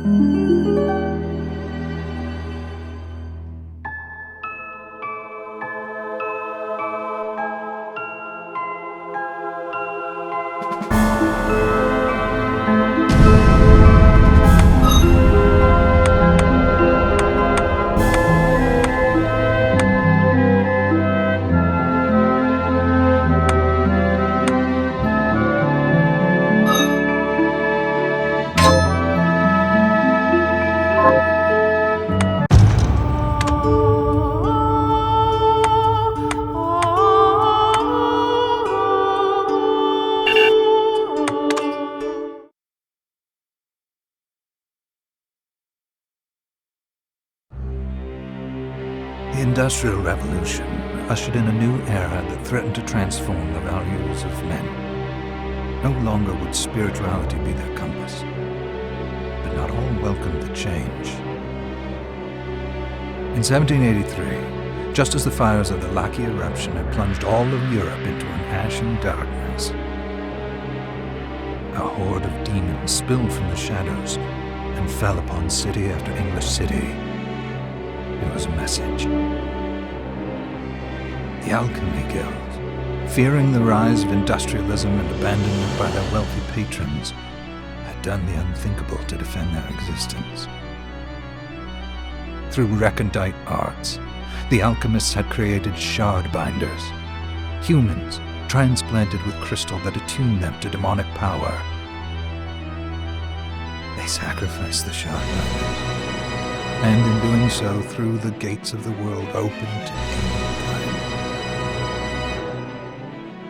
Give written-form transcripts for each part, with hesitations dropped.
The Industrial Revolution ushered in a new era that threatened to transform the values of men. No longer would spirituality be their compass, but not all welcomed the change. In 1783, just as the fires of the Laki eruption had plunged all of Europe into an ashen darkness, a horde of demons spilled from the shadows and fell upon city after English city. It was a message. The Alchemy Guild, fearing the rise of industrialism and abandonment by their wealthy patrons, had done the unthinkable to defend their existence. Through recondite arts, the alchemists had created shard binders, humans transplanted with crystal that attuned them to demonic power. They sacrificed the shard binders, and in doing so threw the gates of the world open to mankind.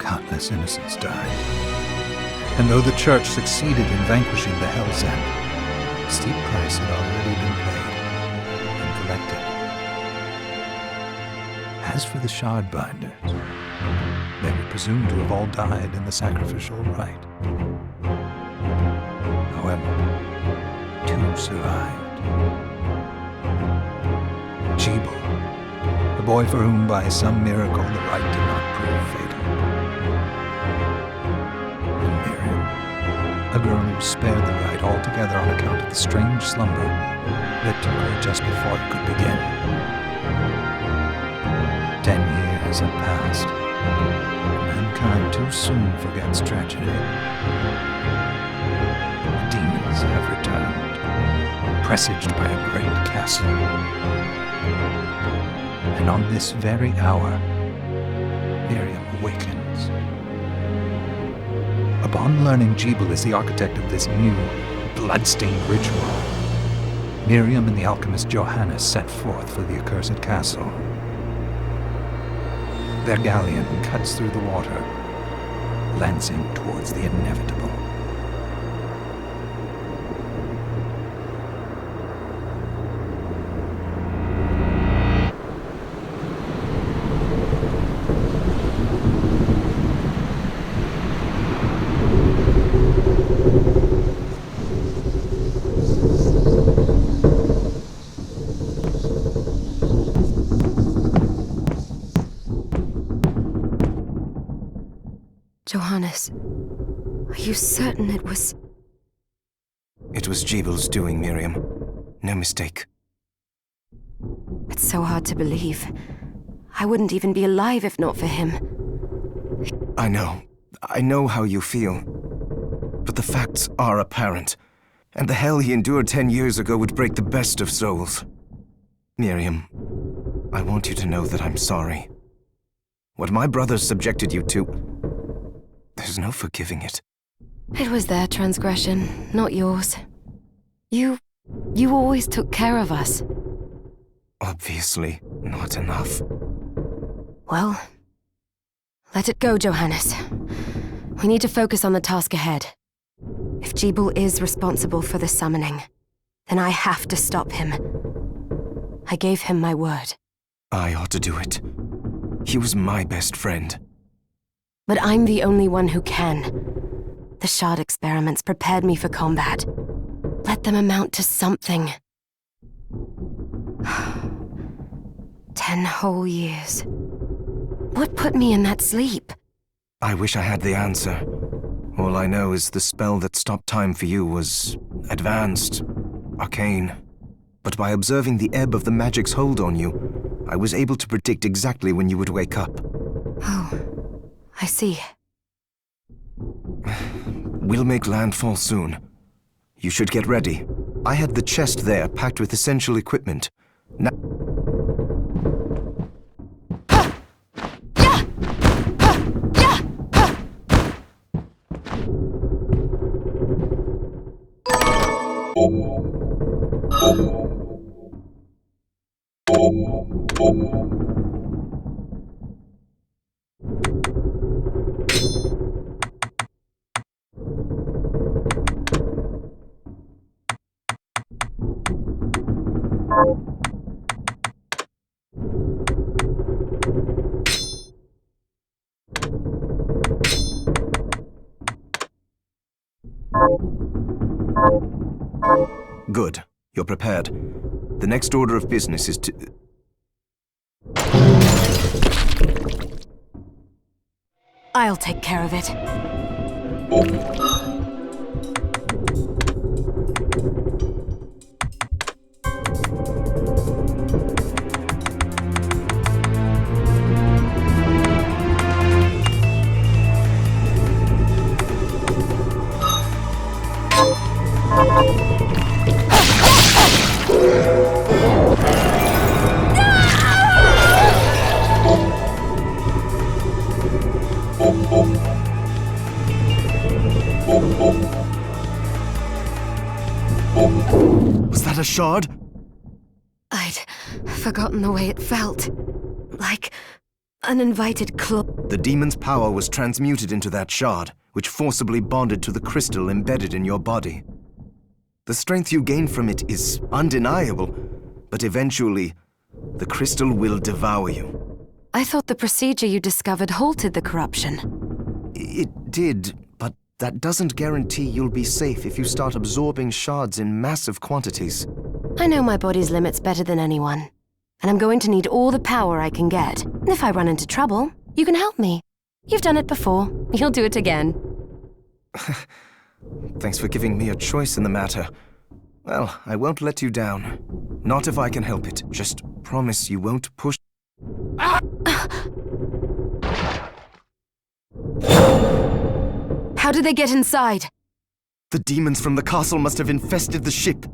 Countless innocents died. And though the Church succeeded in vanquishing the Hell's End, a steep price had already been paid and collected. As for the shard binders, they were presumed to have all died in the sacrificial rite. However, two survived. Gebel, the boy for whom by some miracle the rite did not prove fatal. And Miriam, a girl who was spared the rite altogether on account of the strange slumber that took her just before it could begin. 10 years have passed. Mankind too soon forgets tragedy. The demons have returned, presaged by a great castle. And on this very hour, Miriam awakens. Upon learning Gebel is the architect of this new, bloodstained ritual, Miriam and the alchemist Johannes set forth for the accursed castle. Their galleon cuts through the water, lancing towards the inevitable. Johannes, are you certain it was... It was Gebel's doing, Miriam. No mistake. It's so hard to believe. I wouldn't even be alive if not for him. I know how you feel. But the facts are apparent. And the hell he endured 10 years ago would break the best of souls. Miriam, I want you to know that I'm sorry. What my brothers subjected you to... there's no forgiving it. It was their transgression, not yours. You always took care of us. Obviously, not enough. Well, let it go, Johannes. We need to focus on the task ahead. If Gebel is responsible for the summoning, then I have to stop him. I gave him my word. I ought to do it. He was my best friend. But I'm the only one who can. The shard experiments prepared me for combat. Let them amount to something. 10 whole years. What put me in that sleep? I wish I had the answer. All I know is the spell that stopped time for you was advanced, arcane. But by observing the ebb of the magic's hold on you, I was able to predict exactly when you would wake up. Oh, I see. We'll make landfall soon. You should get ready. I had the chest there packed with essential equipment. Now... Good. You're prepared. The next order of business is to... I'll take care of it. Was that a shard? I'd forgotten the way it felt. Like an invited claw. The demon's power was transmuted into that shard, which forcibly bonded to the crystal embedded in your body. The strength you gain from it is undeniable, but eventually, the crystal will devour you. I thought the procedure you discovered halted the corruption. It did, but that doesn't guarantee you'll be safe if you start absorbing shards in massive quantities. I know my body's limits better than anyone, and I'm going to need all the power I can get. If I run into trouble, you can help me. You've done it before. You'll do it again. Thanks for giving me a choice in the matter. Well, I won't let you down. Not if I can help it. Just promise you won't push... How did they get inside? The demons from the castle must have infested the ship.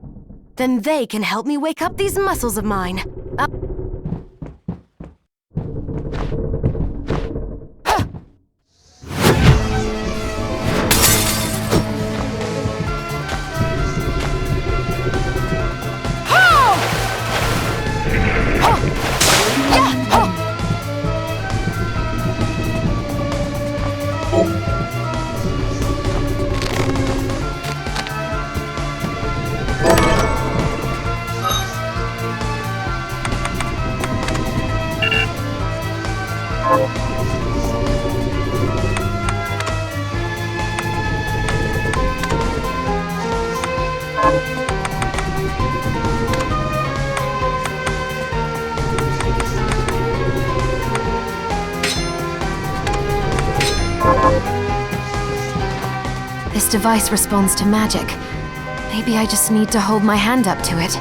Then they can help me wake up these muscles of mine. This device responds to magic. Maybe I just need to hold my hand up to it.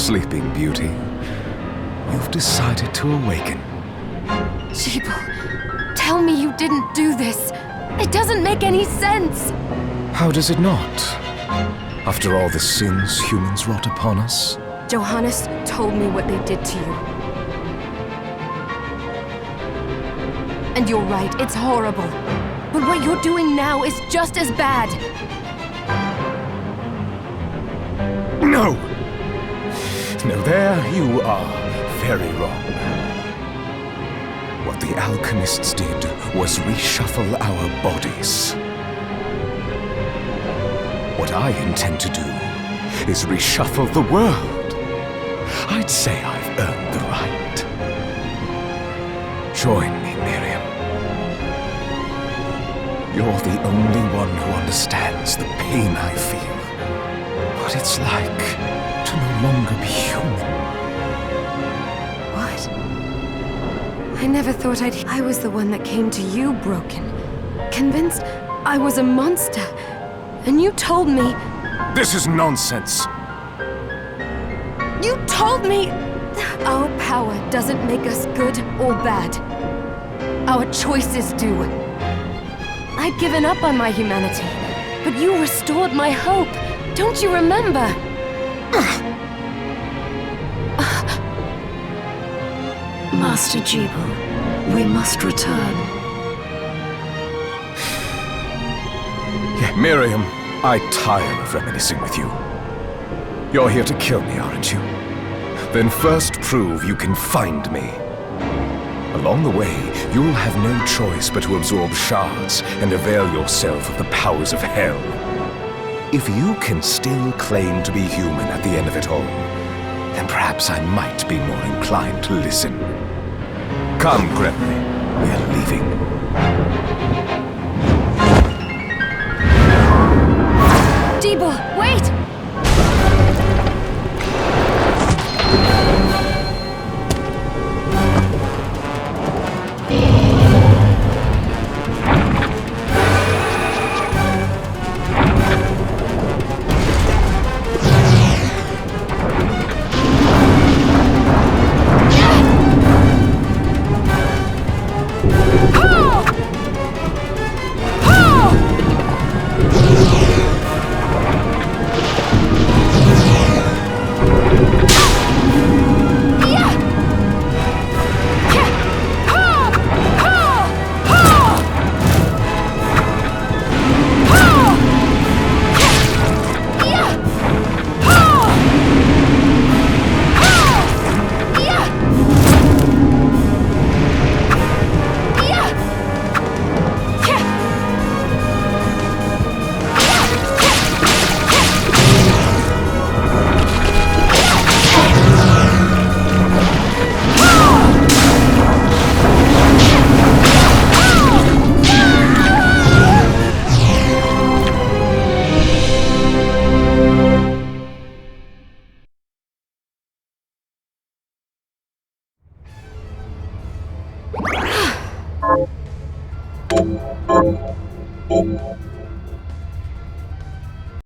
Sleeping Beauty. You've decided to awaken. Jeeble, tell me you didn't do this. It doesn't make any sense. How does it not? After all the sins humans wrought upon us? Johannes told me what they did to you. And you're right, it's horrible. But what you're doing now is just as bad. No! No, there you are very wrong. What the alchemists did was reshuffle our bodies. What I intend to do is reshuffle the world. I'd say I've earned the right. Join me, Miriam. You're the only one who understands the pain I feel. What it's like to no longer be human. What? I never thought I was the one that came to you broken. Convinced I was a monster. And you told me... This is nonsense. You told me... Our power doesn't make us good or bad. Our choices do. I'd given up on my humanity, but you restored my hope. Don't you remember? Master Jeeble, we must return. Yeah, Miriam, I tire of reminiscing with you. You're here to kill me, aren't you? Then first prove you can find me. Along the way, you'll have no choice but to absorb shards and avail yourself of the powers of hell. If you can still claim to be human at the end of it all, then perhaps I might be more inclined to listen. Come, Gregory. We're leaving. Jeeble, wait!